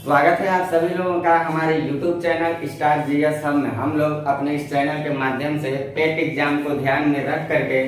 स्वागत है आप सभी लोगों का हमारे YouTube channel star GS hub में। हम लोग अपने इस चैनल के माध्यम से पेट एग्जाम को ध्यान में रख करके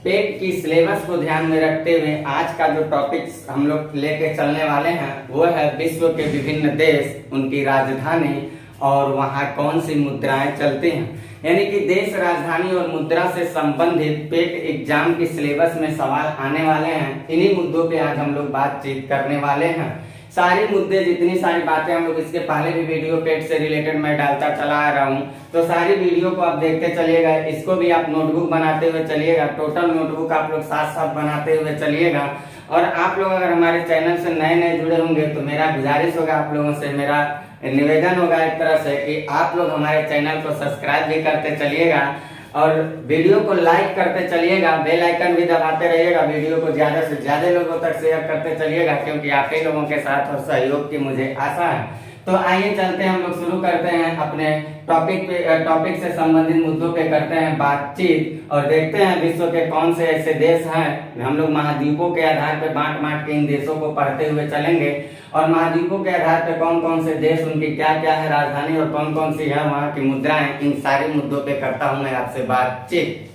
पेट की सिलेबस को ध्यान में रखते हुए आज का जो टॉपिक्स हम लोग लेके चलने वाले हैं वो है विश्व के विभिन्न देश, उनकी राजधानी और वहाँ कौन सी मुद्राएं चलती हैं। यानी कि देश, राजधानी और मुद्रा से संबंधित पेट एग्जाम की सिलेबस में सवाल आने वाले हैं। इन्हीं मुद्दों पे आज हम लोग बातचीत करने वाले हैं। सारी मुद्दे, जितनी सारी बातें हम लोग इसके पहले भी वीडियो पेट से रिलेटेड मैं डालता चला आ रहा हूँ, तो सारी वीडियो को आप देखते चलिएगा। इसको भी आप नोटबुक बनाते हुए चलिएगा, टोटल नोटबुक आप लोग साथ साथ बनाते हुए चलिएगा। और आप लोग अगर हमारे चैनल से नए नए जुड़े होंगे तो मेरा गुजारिश होगा, आप लोगों से मेरा निवेदन होगा एक तरह से कि आप लोग हमारे चैनल को सब्सक्राइब भी करते चलिएगा और वीडियो को लाइक करते चलिएगा, बेल आइकन भी दबाते रहिएगा, वीडियो को ज्यादा से ज्यादा लोगों तक शेयर करते चलिएगा, क्योंकि आप ही लोगों के साथ और सहयोग की मुझे आशा है। तो आइए चलते हैं, हम लोग शुरू करते हैं अपने टॉपिक से संबंधित मुद्दों पे करते हैं बातचीत और देखते हैं विश्व के कौन से ऐसे देश हैं। हम लोग महाद्वीपों के आधार पे बांट के इन देशों को पढ़ते हुए चलेंगे और महाद्वीपों के आधार पे कौन कौन से देश, उनकी क्या क्या है राजधानी और कौन कौन सी है वहाँ की मुद्राएं, इन सारे मुद्दों पे करता हूँ मैं आपसे बातचीत।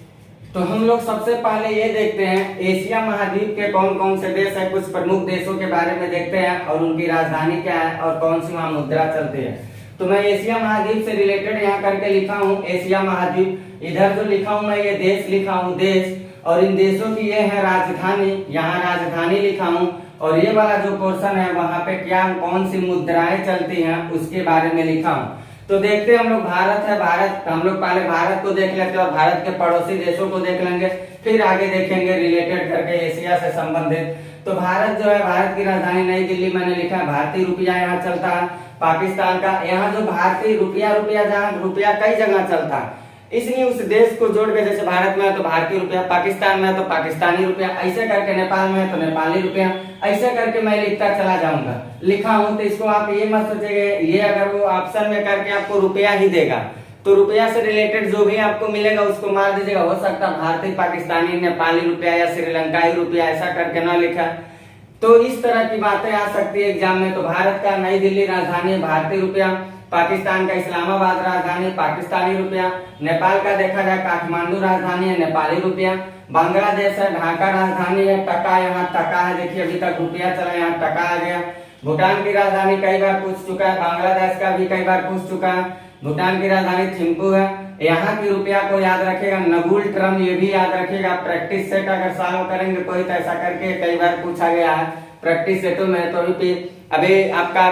तो हम लोग सबसे पहले ये देखते हैं एशिया महाद्वीप के कौन कौन से देश है, कुछ प्रमुख देशों के बारे में देखते हैं और उनकी राजधानी क्या है और कौन सी वहाँ मुद्रा चलती है। तो मैं एशिया महाद्वीप से रिलेटेड यहाँ करके लिखा हूँ एशिया महाद्वीप। इधर जो लिखा हूँ मैं ये देश लिखा हूँ देश, और इन देशों की ये है राजधानी, यहाँ राजधानी लिखा हूँ। और ये वाला जो पोर्शन है वहाँ पे क्या कौन सी मुद्राएं चलती हैं उसके बारे में लिखा हूँ। तो देखते हैं हम लोग भारत है, भारत हम लोग पहले भारत को देख लेते हैं और भारत के पड़ोसी देशों को देख लेंगे, फिर आगे देखेंगे रिलेटेड करके एशिया से संबंधित। तो भारत जो है, भारत की राजधानी नई दिल्ली मैंने लिखा है। भारतीय रुपया यहाँ चलता है। पाकिस्तान का यहाँ जो भारतीय रुपया जहाँ रुपया कई जगह चलता है, इसलिए उस देश को जोड़ के, जैसे भारत में है तो भारतीय रुपया, पाकिस्तान में है तो पाकिस्तानी रुपया, ऐसे करके नेपाल में है तो नेपाली रुपया, ऐसे करके मैं लिखता चला जाऊंगा। लिखा हूं तो इसको आप ये मत सोचिए ये अगर वो ऑप्शन में करके आपको रुपया ही देगा तो रुपया से रिलेटेड जो भी आपको मिलेगा उसको मार दीजिएगा। हो सकता है भारतीय, पाकिस्तानी, नेपाली रुपया या श्रीलंकाई रुपया ऐसा करके ना लिखा, तो इस तरह की बातें आ सकती है एग्जाम में। तो भारत का नई दिल्ली राजधानी भारतीय रुपया, पाकिस्तान का इस्लामाबाद राजधानी पाकिस्तानी रुपया, नेपाल का देखा जाए काठमांडू राजधानी है नेपाली रुपया, बांग्लादेश है ढाका राजधानी है, टका यहाँ टका है, देखिए अभी तक रुपया चला, यहाँ टका आ गया। भूटान की राजधानी कई बार पूछ चुका है, बांग्लादेश का भी कई बार पूछ चुका है। भूटान की राजधानी थिम्पू है। यहाँ की रुपया को याद रखेगा नगुल ट्रम, ये भी याद रखेगा। प्रैक्टिस सेट अगर सॉल्व करेंगे कोई तो ऐसा करके कई बार पूछा गया है प्रैक्टिस सेटों में। तो अभी आपका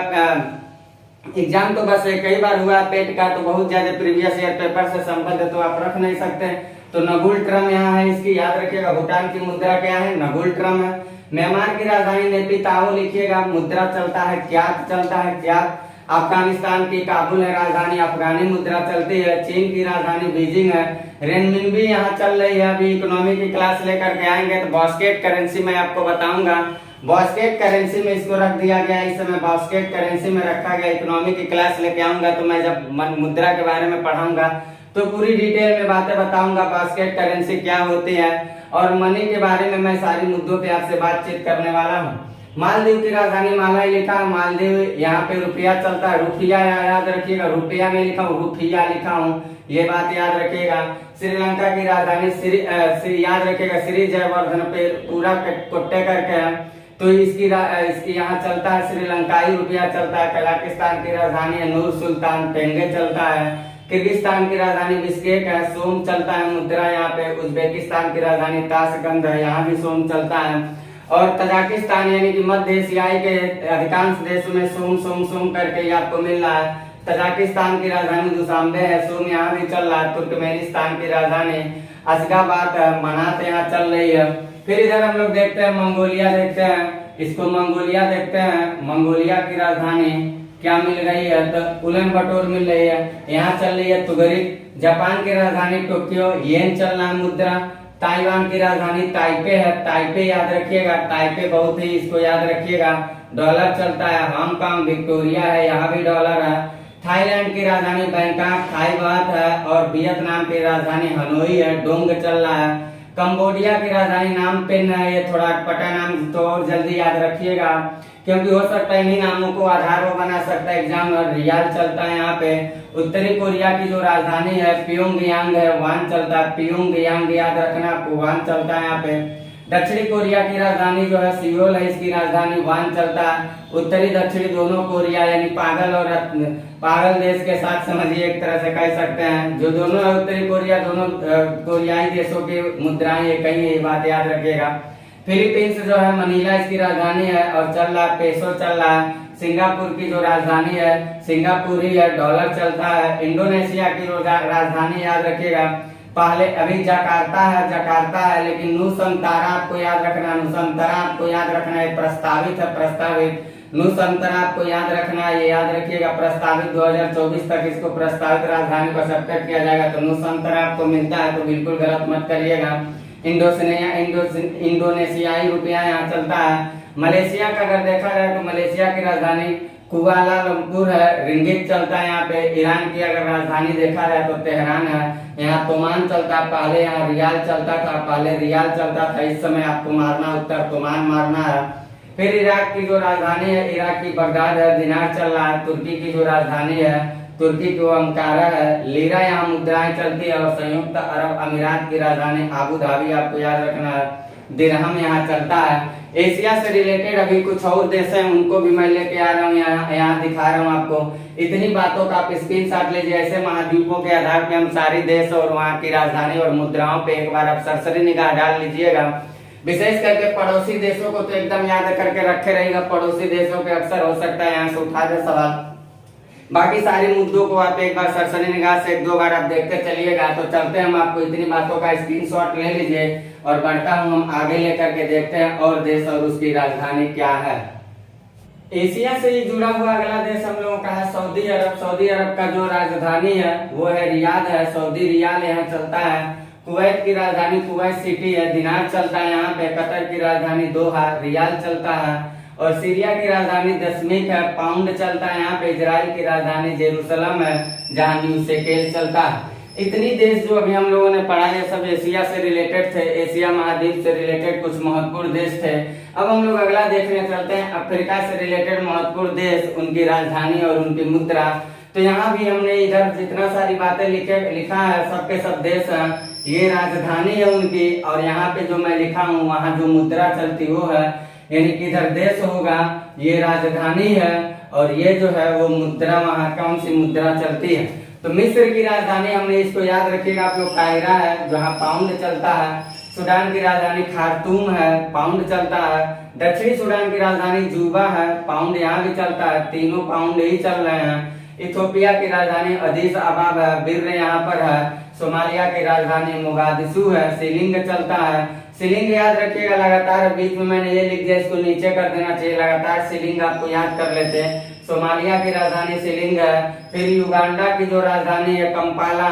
एग्जाम तो बस कई बार हुआ पेट का, तो बहुत ज्यादा प्रीवियस ईयर पेपर से संबंध तो आप रख नहीं सकते। तो नगुल ट्रम यहाँ है, इसकी याद रखिएगा। भूटान की मुद्रा क्या है, नगुल ट्रम है। म्यांमार की राजधानी नेपिताओ लिखिएगा, मुद्रा चलता है क्यात चलता है क्यात। अफगानिस्तान की काबुल है राजधानी, अफगानी मुद्रा चलती है। चीन की राजधानी बीजिंग है। रेनमिनबी यहाँ चल रही है। अभी इकोनॉमी की क्लास लेकर के आएंगे तो बास्केट करेंसी मैं आपको बताऊंगा। बास्केट करेंसी में इसको रख दिया गया, इस समय बास्केट करेंसी में रखा गया। इकोनॉमी की क्लास लेके आऊंगा तो मैं जब मुद्रा के बारे में पढ़ाऊंगा तो पूरी डिटेल में बातें बताऊंगा, बास्केट करेंसी क्या होती है और मनी के बारे में मैं सारी मुद्दों पे आपसे बातचीत करने वाला हूँ। मालदीव की राजधानी माला लिखा है, मालदीव यहाँ पे रुपया चलता है, रुपया याद रखिएगा, रुपया में लिखा हूँ, रुपया लिखा हूँ, ये बात याद रखिएगा। श्रीलंका की राजधानी याद रखिएगा, श्री जयवर्धन पे पूरा कोट्टे करके है, तो इसकी यहाँ चलता है श्रीलंकाई रुपया चलता है। कजाकिस्तान की राजधानी है नूर सुल्तान, टेंगे चलता है। किर्गिस्तान की राजधानी बिश्केक है, सोम चलता है मुद्रा यहाँ पे। उज्बेकिस्तान की राजधानी ताशकंद है, यहाँ भी सोम चलता है। और तजाकिस्तान यानी कि मध्य एशियाई के अधिकांश देशों में सोम सोम सोम करके आपको मिल रहा है। तजाकिस्तान की राजधानी दुशांबे है, सोम यहाँ भी चल रहा है। तुर्कमेनिस्तान की राजधानी अशगाबाद मनात यहाँ चल रही है। फिर इधर हम लोग देखते हैं मंगोलिया, देखते हैं इसको मंगोलिया देखते हैं। मंगोलिया की राजधानी क्या मिल रही है, तो उलन बटोर मिल रही है, यहाँ चल रही है तुगरिक। जापान की राजधानी टोक्यो, येन चल रहा है मुद्रा। ताइवान की राजधानी ताइपे है, ताइपे याद रखिएगा, ताइपे बहुत ही इसको याद रखिएगा। डॉलर चलता है। हांगकांग विक्टोरिया है, यहाँ भी डॉलर है। थाईलैंड की राजधानी बैंकॉक थाई बात है और वियतनाम की राजधानी हनोई है, डोंग चल रहा है। कंबोडिया की राजधानी नाम पेन है, ये थोड़ा अटपटा नाम तो और जल्दी याद रखिएगा। क्योंकि हो सकता है इन्हीं नामों को आधार वो बना सकता है एग्जाम। और रियाल चलता है यहाँ पे। उत्तरी कोरिया की जो राजधानी है प्योंगयांग है, वान चलता है। प्योंगयांग याद रखना आपको, वान चलता है यहाँ पे। दक्षिणी कोरिया की राजधानी जो है सियोल है, इसकी राजधानी, वान चलता है। उत्तरी दक्षिणी दोनों कोरिया यानी पागल और पागल देश के साथ समझिए, एक तरह से कह सकते हैं। जो दोनों है उत्तरी कोरिया, दोनों कोरियाई देशों की मुद्राएं एक ही, ये बात याद रखिएगा। फिलीपींस जो है मनीला इसकी राजधानी है और चल रहा है पेसो चल रहा है। सिंगापुर की जो राजधानी है सिंगापुरी है, डॉलर चलता है। इंडोनेशिया की जो राजधानी याद रखिएगा, पहले अभी जकार्ता है लेकिन नुसंतारा आपको याद रखना, नुसंतारा आपको याद रखना है, प्रस्तावित है, प्रस्तावित। नुसंतारा आपको याद रखना है, ये याद रखिएगा, प्रस्तावित 2024 तक इसको प्रस्तावित राजधानी पर सेट किया जाएगा। तो नुसंतारा आपको मिलता है तो बिल्कुल गलत मत करिएगा। इंडोनेशियाई रुपया यहाँ चलता है। मलेशिया का अगर देखा जाए तो मलेशिया की राजधानी कुआलालंपुर है, रिंगिट चलता है यहाँ पे। ईरान की अगर राजधानी देखा जाए तो तेहरान है, यहाँ तोमान चलता है। पहले यहाँ रियाल चलता था, पहले रियाल चलता था, इस समय आपको मारना उत्तर तोमान मारना है। फिर इराक की जो राजधानी है इराक की बगदाद है, दिनार चल रहा है। तुर्की की जो राजधानी है तुर्की की अंकारा है, लीरा यहाँ मुद्राएं चलती है। और संयुक्त अरब अमीरात की राजधानी आबू धाबी आपको याद रखना है, दिरहम यहाँ चलता है। एशिया से रिलेटेड अभी कुछ और देश हैं, उनको भी मैं लेके आ रहा हूँ, यहाँ दिखा रहा हूँ आपको। इतनी बातों का आप स्क्रीनशॉट लीजिए। ऐसे महाद्वीपों के आधार पे हम सारी देश और वहाँ की राजधानी और मुद्राओं पे एक बार आप सरसरी निगाह डाल लीजिएगा। विशेष करके पड़ोसी देशों को तो एकदम याद करके रखे रहेगा। पड़ोसी देशों पे अक्सर हो सकता है यहाँ से उठा दे सवाल। बाकी सारे मुद्दों को आप एक बार सरसरी निगाह से एक दो बार आप देखते चलिएगा। तो चलते हैं, हम आपको इतनी बातों का स्क्रीनशॉट ले लीजिए और बढ़ता हूँ, हम आगे लेकर के देखते हैं और देश और उसकी राजधानी क्या है। एशिया से ही जुड़ा हुआ अगला देश हम लोगों का है सऊदी अरब। सऊदी अरब का जो राजधानी है वो है रियाद है, सऊदी रियाल यहाँ चलता है। कुवैत की राजधानी कुवैत सिटी है, दिनार चलता है यहाँ पे। कतर की राजधानी दोहा, रियाल चलता है। और सीरिया की राजधानी दशमिक है, पाउंड चलता है यहाँ पे। इजराइल की राजधानी जेरूसलम है, जहाँ न्यू शेकेल चलता है। इतनी देश जो अभी हम लोगों ने पढ़ा है सब एशिया से रिलेटेड थे, एशिया महाद्वीप से रिलेटेड कुछ महत्वपूर्ण देश थे। अब हम लोग अगला देखने चलते हैं, अफ्रीका से रिलेटेड महत्वपूर्ण देश, उनकी राजधानी और उनकी मुद्रा। तो यहाँ भी हमने इधर जितना सारी बातें लिखा है सबके सब देश हैं, ये राजधानी है उनकी। और यहाँ पे जो मैं लिखा हूँ वहाँ जो मुद्रा चलती वो है, यानी कि इधर देश होगा, ये राजधानी है और ये जो है वो मुद्रा, वहाँ कौन सी मुद्रा चलती है। तो मिस्र की राजधानी हमने इसको याद रखिएगा आप लोग, काहिरा है, जहाँ पाउंड चलता है। सूडान की राजधानी खार्तूम है, पाउंड चलता है। दक्षिणी सूडान की राजधानी जूबा है, पाउंड यहाँ भी चलता है, तीनों पाउंड ही चल रहे हैं। इथोपिया की राजधानी अदीस अबाब है, बिर्र यहाँ पर है। सोमालिया की राजधानी मोगादिशु है, शिलिंग चलता है। शिलिंग याद रखिएगा लगातार, बीच में मैंने ये लिख दिया, इसको नीचे कर देना चाहिए, लगातार शिलिंग आपको याद कर लेते हैं। सोमालिया की राजधानी शिलिंग है। फिर युगांडा की जो राजधानी है कंपाला।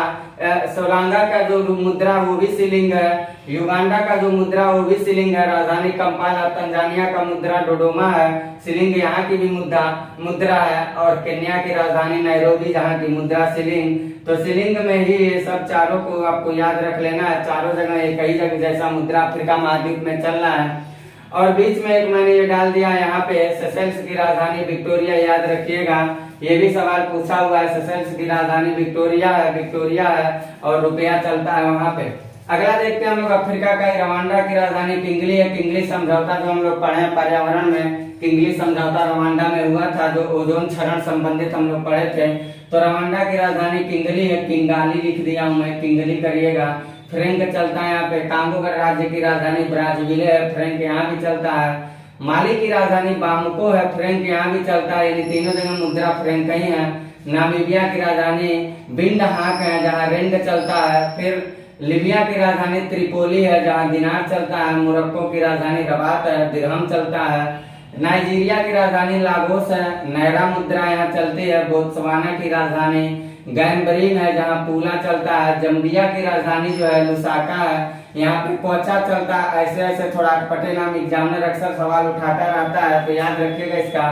सोलांगा का जो मुद्रा वो भी शिलिंग है। युगांडा का जो मुद्रा वो भी शिलिंग है, राजधानी कंपाला। तंजानिया का मुद्रा डोडोमा है, शिलिंग यहाँ की भी मुद्रा है। और केन्या की राजधानी नैरोबी, जहाँ की मुद्रा शिलिंग। तो शिलिंग में ही ये सब चारों को आपको याद रख लेना है, चारों जगह एक ही जगह जैसा मुद्रा अफ्रीका महाद्वीप में चल रहा है। और बीच में एक मैंने ये डाल दिया यहाँ पे, सेशेल्स की राजधानी विक्टोरिया, याद रखिएगा, ये भी सवाल पूछा हुआ है। सेशेल्स की राजधानी विक्टोरिया है और रुपया चलता है वहाँ पे। अगला देखते हैं हम लोग अफ्रीका का, रवांडा की राजधानी किंगली है। किंगली समझौता जो हम लोग पढ़े पर्यावरण में, किंगली समझौता रवांडा में हुआ था, जो ओजोन क्षरण संबंधित हम लोग पढ़े थे। तो रवांडा की राजधानी किंगली है, किंगाली लिख दिया हूँ मैं, किंगली करिएगा। फ्रैंक चलता है यहाँ पे। कांगो राज्य की राजधानी ब्राज़ील है, फ्रैंक यहाँ भी चलता है। माली की राजधानी बामुको है, फ्रैंक यहाँ भी चलता है, यानी तीनों जगह मुद्रा फ्रैंक ही है। नामीबिया की राजधानी बिंड हाक है, जहाँ रेंड चलता है। फिर लीबिया की राजधानी त्रिपोली है, जहाँ दिनार चलता है। मोरक्को की राजधानी रबात है, दिरहम चलता है। नाइजीरिया की राजधानी लागोस है, नायरा मुद्रा यहाँ चलती है। बोत्सवाना की राजधानी गैम्बरीन है, जहाँ पूला चलता है। जम्बिया की राजधानी जो है लुसाका है, यहाँ पे कोचा चलता है। ऐसे ऐसे थोड़ा अटपटे नाम एग्जामिनर अक्सर सवाल उठाता रहता है, तो याद रखिएगा इसका।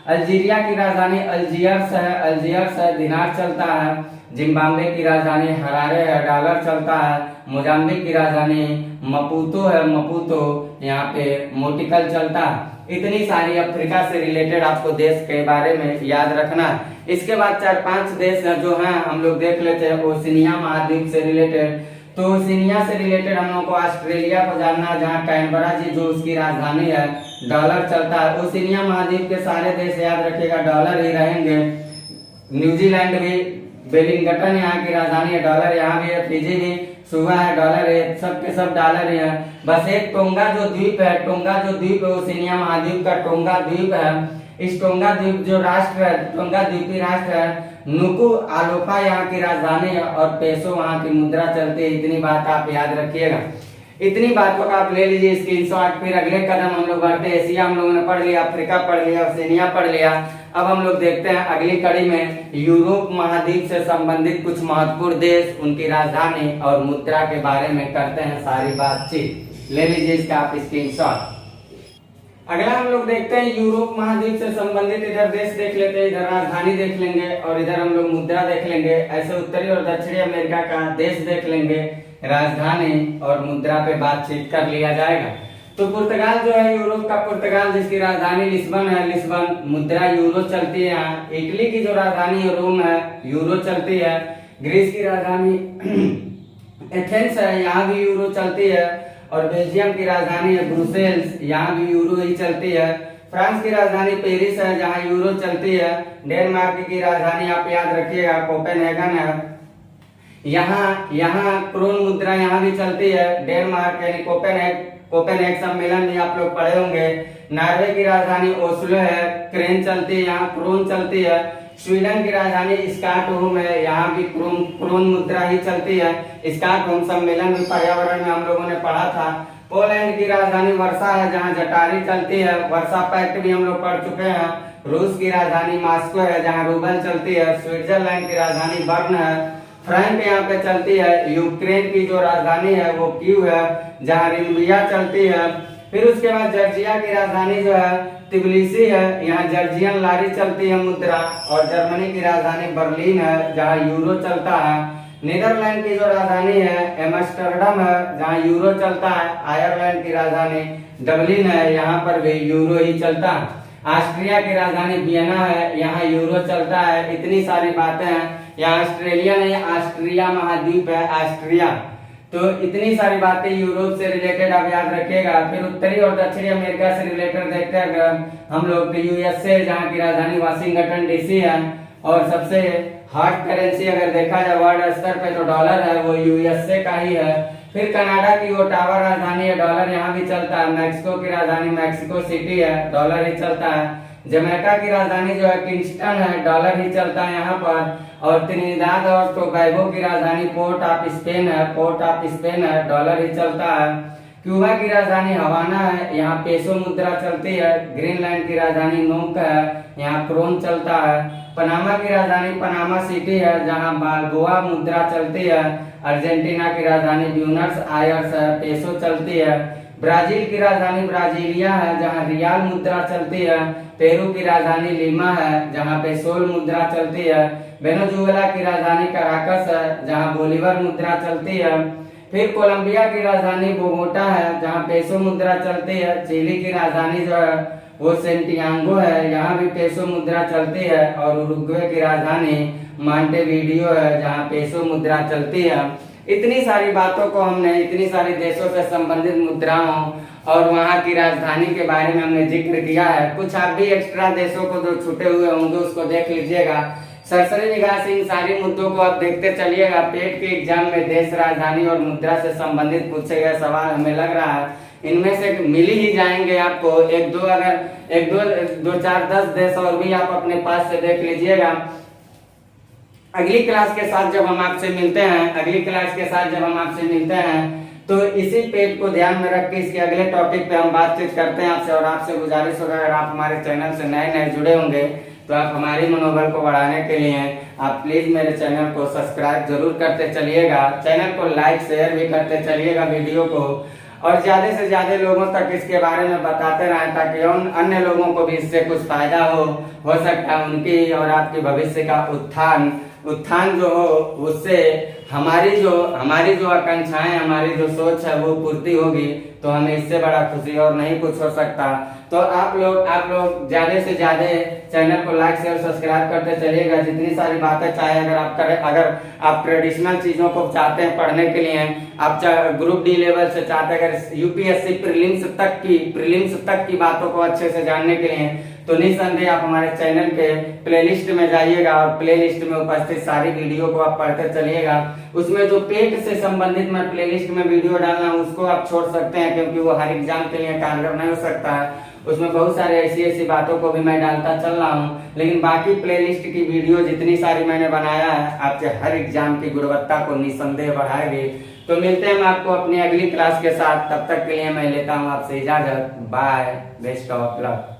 अल्जीरिया की राजधानी अल्जियर्स है, दिनार चलता है। जिम्बाब्वे की राजधानी हरारे है, डॉलर चलता है। मोजाम्बिक की राजधानी मपूतो है, मपूतो, यहाँ पे मोटिकल चलता है। इतनी सारी अफ्रीका से रिलेटेड आपको देश के बारे में याद रखना है। इसके बाद 4-5 देश जो हैं हम लोग देख लेते हैं ओशिनिया महाद्वीप से रिलेटेड। तो ओशिनिया से रिलेटेड हम लोग को ऑस्ट्रेलिया को जानना है, जहाँ कैनबरा जी जो उसकी राजधानी है, डॉलर चलता है। ओशिनिया महाद्वीप के सारे देश याद रखिएगा डॉलर ही रहेंगे। न्यूजीलैंड भी, वेलिंगटन यहाँ की राजधानी है, डॉलर यहाँ भी है। फिजी भी, सुबह है, डॉलर है, सब के सब डॉलर ही है। बस एक टोंगा जो द्वीप है, टोंगा जो द्वीप है ओशिनिया महाद्वीप का टोंगा द्वीप है। इस टोंगा द्वीप जो राष्ट्र है, टोंगा द्वीपी राष्ट्र है, नुकु आलोफा यहाँ की राजधानी है और पेसो वहाँ की मुद्रा चलती है। इतनी बात आप याद रखिएगा। इतनी बातों का आप ले लीजिए स्क्रीनशॉट। फिर अगले कदम हम लोग बढ़ते हैं। एशिया हम लोगों ने पढ़ लिया, अफ्रीका पढ़ लिया, ओशिनिया पढ़ लिया। अब हम लोग देखते हैं अगली कड़ी में यूरोप महाद्वीप से संबंधित कुछ महत्वपूर्ण देश, उनकी राजधानी और मुद्रा के बारे में करते हैं सारी बातचीत। ले लीजिए इसका आप स्क्रीनशॉट। अगला हम लोग देखते हैं यूरोप महाद्वीप से संबंधित, इधर देश देख लेते हैं, इधर राजधानी देख लेंगे और इधर हम लोग मुद्रा देख लेंगे। ऐसे उत्तरी और दक्षिणी अमेरिका का देश देख लेंगे, राजधानी और मुद्रा पे बातचीत कर लिया जाएगा। तो पुर्तगाल जो है यूरोप का, पुर्तगाल जिसकी राजधानी लिस्बन है, लिस्बन, मुद्रा यूरो चलती है यहाँ। इटली की जो राजधानी है रोम है, यूरो चलती है। ग्रीस की राजधानी एथेंस है, यहाँ भी यूरो चलती है। और बेल्जियम की राजधानी है ब्रुसेल्स, यहाँ भी यूरो ही चलती है। फ्रांस की राजधानी पेरिस है, जहाँ यूरो चलती है। डेनमार्क की राजधानी आप याद रखिएगा कोपेनहेगन है, यहाँ क्रोन मुद्रा यहाँ भी चलती है। डेनमार्क यानी कोपेनहेग सम्मेलन भी आप लोग पढ़े होंगे। नॉर्वे की राजधानी ओस्लो है, क्रेन चलती है, यहाँ क्रोन चलती है। स्वीडन की राजधानी स्टॉकहोम है, यहाँ भी क्रोन मुद्रा ही चलती है। स्टॉकहोम सम्मेलन भी पर्यावरण में हम लोगों ने पढ़ा था। पोलैंड की राजधानी वर्षा है, जहाँ जटारी चलती है। वर्षा पैक्ट भी हम लोग पढ़ चुके हैं। रूस की राजधानी मॉस्को है, जहाँ रूबल चलती है। स्विट्जरलैंड की राजधानी बर्न है, फ्रैंक यहाँ पे चलती है। यूक्रेन की जो राजधानी है वो कीव है, जहाँ रिम्बिया चलती है। फिर उसके बाद जर्जिया की राजधानी जो है तिबिलिसी है, यहाँ जर्जियन लारी चलती है मुद्रा। और जर्मनी की राजधानी बर्लिन है, जहाँ यूरो चलता है। नीदरलैंड की जो राजधानी है एम्स्टर्डम है, जहाँ यूरो चलता है। आयरलैंड की राजधानी डबलिन है, यहाँ पर भी यूरो ही चलता है। ऑस्ट्रिया की राजधानी वियना है, यहाँ यूरो चलता है। इतनी सारी बातें हैं। यहाँ ऑस्ट्रेलिया नहीं, ऑस्ट्रिया महाद्वीप है, ऑस्ट्रिया। तो इतनी सारी बातें यूरोप से रिलेटेड आप याद रखिएगा। फिर उत्तरी और दक्षिणी अमेरिका से रिलेटेड देखते हैं अगर हम लोग, तो यूएसए जहाँ की राजधानी वाशिंगटन डीसी है। और सबसे हॉट करेंसी अगर देखा जाए वर्ल्ड स्तर पे तो डॉलर है, वो यूएसए का ही है। फिर कनाडा की ओटावा राजधानी है, डॉलर यहाँ भी चलता है। मैक्सिको की राजधानी मैक्सिको सिटी है, डॉलर ही चलता है। जमैका की राजधानी जो है किंगस्टन है, डॉलर ही चलता है यहाँ पर। और त्रिनिदाद और टोबैगो की राजधानी पोर्ट ऑफ स्पेन है, पोर्ट ऑफ स्पेन है, डॉलर ही चलता है। क्यूबा की राजधानी हवाना है, यहाँ पेसो मुद्रा चलती है। ग्रीनलैंड की राजधानी नोक है, यहाँ क्रोन चलता है। पनामा की राजधानी पनामा सिटी है, जहाँ बाल्बोआ मुद्रा चलती है। अर्जेंटीना की राजधानी ब्यूनस आयर्स है, पेसो चलती है। ब्राजील की राजधानी ब्राजीलिया है, जहाँ रियाल मुद्रा चलती है। पेरू की राजधानी लीमा है, जहाँ पे सोल मुद्रा चलती है। वेनेजुएला की राजधानी कराकस है, जहाँ बोलीवर मुद्रा चलती है। फिर कोलंबिया की राजधानी बोगोटा है, जहाँ पेसो मुद्रा चलती है। चिली की राजधानी जो है वो सेंटियागो है, यहाँ भी पेसो मुद्रा चलती है। और उरुग्वे की राजधानी मॉन्टेविडियो है, जहाँ पेसो मुद्रा चलती है। इतनी सारी बातों को हमने, इतनी सारी देशों से संबंधित मुद्राओं और वहाँ की राजधानी के बारे में हमने जिक्र किया है। कुछ आप भी एक्स्ट्रा देशों को जो छूटे हुए होंगे उसको देख लीजिएगा। सरसरी निगाह से इन सारी मुद्दों को आप देखते चलिएगा। पेट के एग्जाम में देश, राजधानी और मुद्रा से संबंधित पूछे गए सवाल हमें लग रहा है इनमें से मिल ही जाएंगे आपको। एक दो चार 10 देश और भी आप अपने पास से देख लीजिएगा। अगली क्लास के साथ जब हम आपसे मिलते हैं तो इसी पेज को ध्यान में रख के इसके अगले टॉपिक पे हम बातचीत करते हैं आपसे। और आपसे गुजारिश होगा, अगर आप हमारे चैनल से नए जुड़े होंगे तो आप हमारी मनोबल को बढ़ाने के लिए आप प्लीज मेरे चैनल को सब्सक्राइब जरूर करते चलिएगा। चैनल को लाइक शेयर भी करते चलिएगा वीडियो को, और ज्यादा से ज्यादा लोगों तक इसके बारे में बताते रहें ताकि अन्य लोगों को भी इससे कुछ फायदा हो सकता है। उनकी और आपके भविष्य का उत्थान उत्थान जो हो, उससे हमारी जो आकांक्षाएं, हमारी जो सोच है वो पूर्ति होगी, तो हमें इससे बड़ा खुशी और नहीं कुछ हो सकता। तो आप लोग ज्यादा से ज्यादा चैनल को लाइक शेयर सब्सक्राइब करते चलिएगा। जितनी सारी बातें चाहे अगर आप ट्रेडिशनल चीजों को चाहते हैं पढ़ने के लिए, आप ग्रुप डी लेवल से चाहते हैं, अगर यूपीएससी प्रीलिम्स तक की बातों को अच्छे से जानने के लिए, तो निसंदेह आप हमारे चैनल के प्लेलिस्ट में जाइएगा और प्लेलिस्ट में उपस्थित सारी वीडियो को आप पढ़ते चलिएगा। उसमें जो पेट से संबंधित मैं प्लेलिस्ट में वीडियो डालना हूं उसको आप छोड़ सकते हैं, क्योंकि वो हर एग्जाम के लिए कारगर नहीं हो सकता है। उसमें बहुत सारे ऐसी बातों को भी मैं डालता चल रहा हूँ, लेकिन बाकी प्लेलिस्ट की वीडियो जितनी सारी मैंने बनाया है आपके हर एग्जाम की गुणवत्ता को निसंदेह बढ़ाएगी। तो मिलते हैं हम आपको अपनी अगली क्लास के साथ। तब तक के लिए मैं लेता हूँ आपसे इजाजत। Bye, best of luck.